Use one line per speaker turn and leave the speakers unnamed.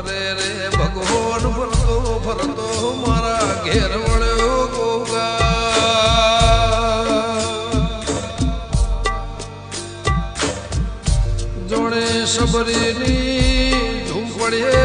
કરે રે ભગવાન ફરતો ફરતો મારા ઘેર વળ્યો ગોગા જોડે સબરીની ઝૂંપડીએ